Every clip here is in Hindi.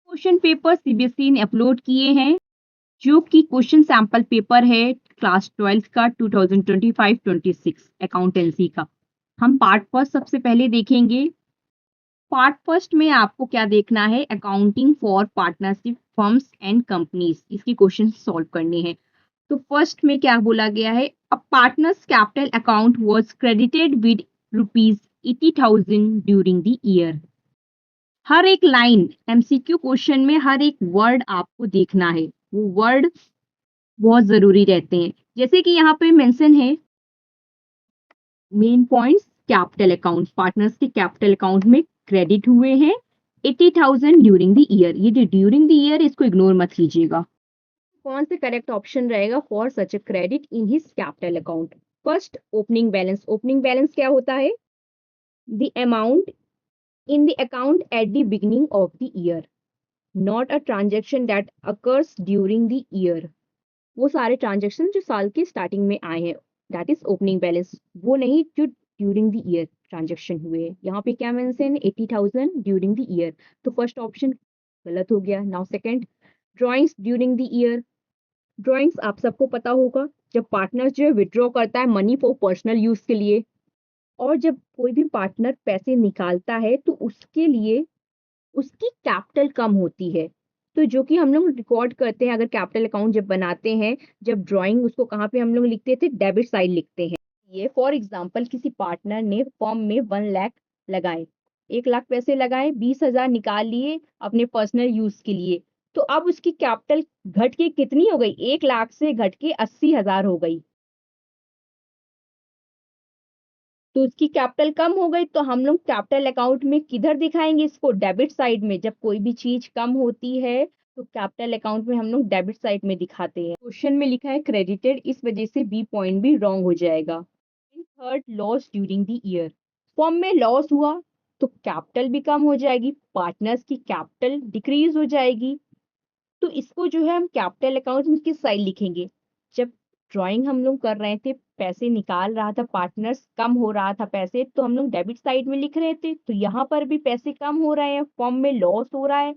क्वेश्चन पेपर सीबीएसई ने अपलोड किए हैं, जो कि क्वेश्चन सैंपल पेपर है क्लास 12 का 2025-26 अकाउंटेंसी का। हम पार्ट फर्स्ट सबसे पहले देखेंगे। पार्ट फर्स्ट में आपको क्या देखना है, accounting for partnership firms and companies, इसकी क्वेश्चन सॉल्व करने हैं। तो फर्स्ट में क्या बोला गया है, a partner's capital account was credited with ₹80,000 during the year. हर एक लाइन एमसीक्यू क्वेश्चन में हर एक वर्ड आपको देखना है, वो वर्ड बहुत जरूरी रहते हैं। जैसे कि यहाँ पे मेंशन है main points, capital account partners के कैपिटल अकाउंट में क्रेडिट हुए हैं 80,000 ड्यूरिंग द ईयर। ये जो ड्यूरिंग द ईयर इसको इग्नोर मत कीजिएगा। कौन से करेक्ट ऑप्शन रहेगा for such a credit in his capital account? First, opening balance. Opening balance क्या होता है? The amount in the account at the beginning of the year, not a transaction that occurs during the year। वो सारे ट्रांजेक्शन जो साल के स्टार्टिंग में आए हैं, दैट इज ओपनिंग बैलेंस, वो नहीं जो ड्यूरिंग द ईयर ट्रांजेक्शन हुए हैं। यहाँ पे क्या मेंशन है, 80,000 ड्यूरिंग द ईयर, तो फर्स्ट ऑप्शन गलत हो गया। Now second, drawings during the year. Drawings आप सबको पता होगा, जब पार्टनर जो है विड्रॉ करता है मनी फॉर पर्सनल यूज के लिए, और जब कोई भी पार्टनर पैसे निकालता है तो उसके लिए उसकी कैपिटल कम होती है। तो जो कि हम लोग रिकॉर्ड करते हैं, अगर कैपिटल अकाउंट जब बनाते हैं, जब ड्राइंग उसको कहाँ पे हम लोग लिखते थे, डेबिट साइड लिखते हैं। ये फॉर एग्जांपल किसी पार्टनर ने फॉर्म में 1 लाख लगाए, 1 लाख पैसे लगाए, 20,000 निकाल लिए अपने पर्सनल यूज के लिए, तो अब उसकी कैपिटल घट के कितनी हो गई, 1 लाख से घट के 80,000 हो गई। तो उसकी कैपिटल कम हो गई, तो हम लोग कैपिटल अकाउंट में किधर दिखाएंगे इसको, डेबिट साइड में। जब कोई भी चीज कम होती है तो कैपिटल अकाउंट में हम लोग डेबिट साइड में दिखाते हैं। क्वेश्चन में लिखा है क्रेडिटेड, इस वजह से बी पॉइंट भी रॉन्ग हो जाएगा। Third, loss during the year. Form में लॉस हुआ तो कैपिटल भी कम हो जाएगी, पार्टनर्स की कैपिटल डिक्रीज हो जाएगी। तो इसको जो है हम कैपिटल अकाउंट में किस साइड लिखेंगे, जब ड्राइंग हम लोग कर रहे थे, पैसे निकाल रहा था पार्टनर्स, कम हो रहा था पैसे, तो हम लोग डेबिट साइड में लिख रहे थे। तो यहाँ पर भी पैसे कम हो रहे हैं, फॉर्म में लॉस हो रहा है,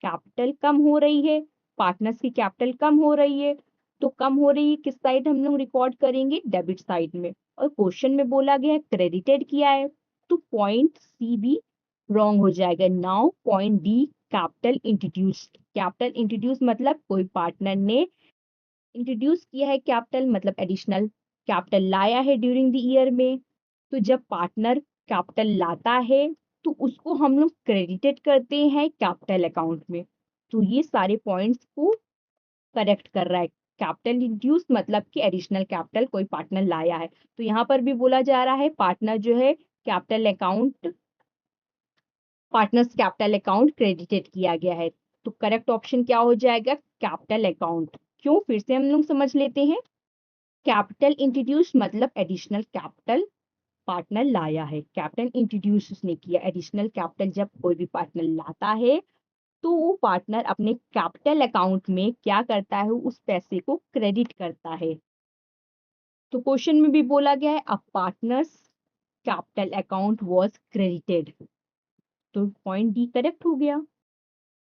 कैपिटल कम हो रही है, पार्टनर्स की कैपिटल कम हो रही है। तो कम हो रही है किस साइड हम लोग रिकॉर्ड करेंगे, डेबिट साइड में। और क्वेश्चन में बोला गया है क्रेडिटेड किया है, तो पॉइंट सी भी रॉन्ग हो जाएगा। Now point D, capital introduced. Capital introduce मतलब कोई पार्टनर ने इंट्रोड्यूस किया है कैपिटल, मतलब एडिशनल कैपिटल लाया है ड्यूरिंग द ईयर में। तो जब पार्टनर कैपिटल लाता है तो उसको हम लोग क्रेडिटेड करते हैं कैपिटल अकाउंट में। तो ये सारे पॉइंट्स को करेक्ट कर रहा है। कैपिटल इंट्रोड्यूस मतलब कि एडिशनल कैपिटल कोई पार्टनर लाया है। तो यहाँ पर भी बोला जा रहा है पार्टनर जो है capital account, partners capital account credited किया गया है। तो करेक्ट ऑप्शन क्या हो जाएगा, कैपिटल अकाउंट। क्यों, फिर से हम लोग समझ लेते हैं। कैपिटल इंट्रोड्यूस मतलब एडिशनल कैपिटल पार्टनर लाया है, कैपिटल इंट्रोड्यूस उसने किया। एडिशनल कैपिटल जब कोई भी पार्टनर लाता है तो वो पार्टनर अपने कैपिटल अकाउंट में क्या करता है, उस पैसे को क्रेडिट करता है। तो क्वेश्चन में भी बोला गया है a partner's capital account was credited, तो पॉइंट डी करेक्ट हो गया।